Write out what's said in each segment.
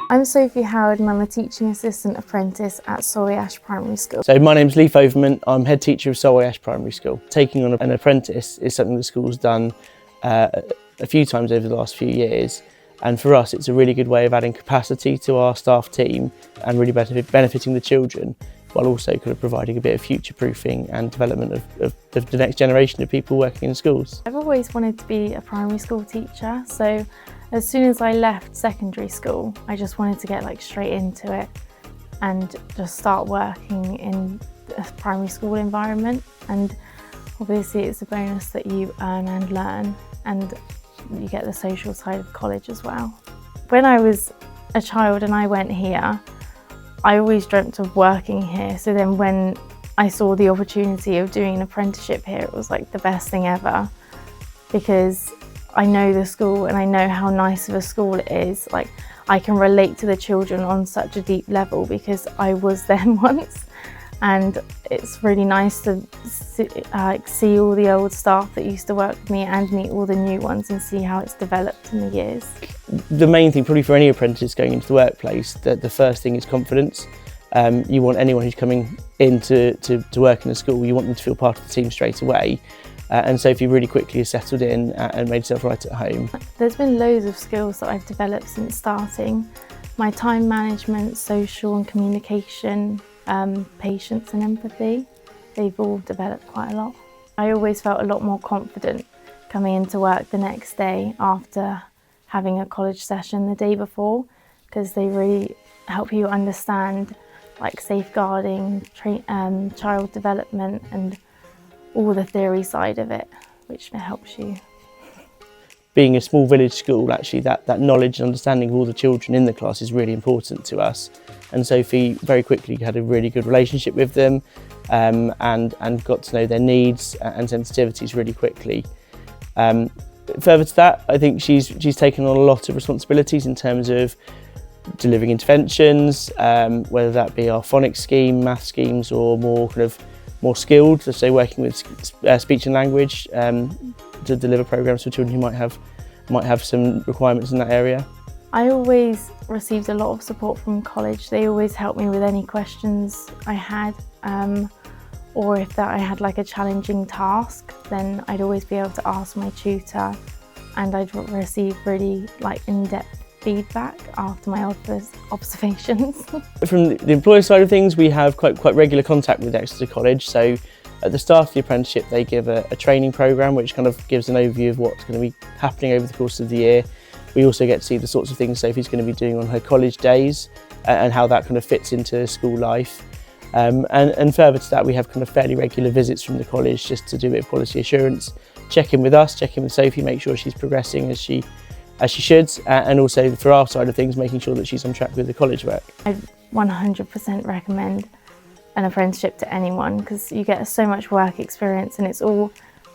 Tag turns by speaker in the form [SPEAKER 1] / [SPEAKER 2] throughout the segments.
[SPEAKER 1] I'm Sophie Howard and I'm a teaching assistant apprentice at Salway Ash Primary School.
[SPEAKER 2] So my name's Leif Overment, I'm head teacher of Salway Ash Primary School. Taking on an apprentice is something the school's done a few times over the last few years, and for us it's a really good way of adding capacity to our staff team and really benefiting the children, while also kind of providing a bit of future proofing and development of the next generation of people working in schools.
[SPEAKER 1] I've always wanted to be a primary school teacher, so as soon as I left secondary school, I just wanted to get straight into it and just start working in a primary school environment. And obviously it's a bonus that you earn and learn, and you get the social side of college as well. When I was a child and I went here, I always dreamt of working here. So then when I saw the opportunity of doing an apprenticeship here, it was like the best thing ever, because I know the school and I know how nice of a school it is. Like, I can relate to the children on such a deep level because I was them once, and it's really nice to see all the old staff that used to work with me and meet all the new ones and see how it's developed in the years.
[SPEAKER 2] The main thing probably for any apprentice going into the workplace, the first thing is confidence. You want anyone who's coming in to work in a school, you want them to feel part of the team straight away. And Sophie really quickly has settled in and made herself right at home.
[SPEAKER 1] There's been loads of skills that I've developed since starting. My time management, social and communication, patience and empathy, they've all developed quite a lot. I always felt a lot more confident coming into work the next day after having a college session the day before, because they really help you understand safeguarding, child development and all the theory side of it, which helps you.
[SPEAKER 2] Being a small village school, actually that knowledge and understanding of all the children in the class is really important to us. And Sophie very quickly had a really good relationship with them and got to know their needs and sensitivities really quickly. Further to that, I think she's taken on a lot of responsibilities in terms of delivering interventions, whether that be our phonics scheme, math schemes, or more skilled, let's say working with speech and language to deliver programs for children who might have some requirements in that area.
[SPEAKER 1] I always received a lot of support from college. They always helped me with any questions I had, or if I had a challenging task, then I'd always be able to ask my tutor, and I'd receive really in-depth feedback after my observations.
[SPEAKER 2] From the employer side of things, we have quite regular contact with Exeter College. So at the start of the apprenticeship, they give a training programme which kind of gives an overview of what's going to be happening over the course of the year. We also get to see the sorts of things Sophie's going to be doing on her college days and how that kind of fits into school life. And further to that, we have kind of fairly regular visits from the college just to do a bit of quality assurance, check in with us, check in with Sophie, make sure she's progressing as she should, and also for our side of things, making sure that she's on track with the college work.
[SPEAKER 1] I'd 100% recommend an apprenticeship to anyone, because you get so much work experience and it's all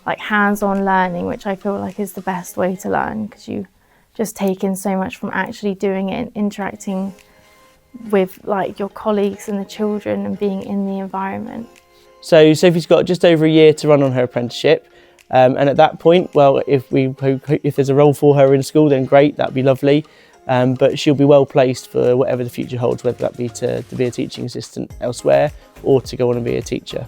[SPEAKER 1] hands-on learning, which I feel is the best way to learn, because you just take in so much from actually doing it and interacting with your colleagues and the children and being in the environment.
[SPEAKER 2] So Sophie's got just over a year to run on her apprenticeship. And at that point, well, if there's a role for her in school, then great, that'd be lovely. But she'll be well placed for whatever the future holds, whether that be to be a teaching assistant elsewhere or to go on and be a teacher.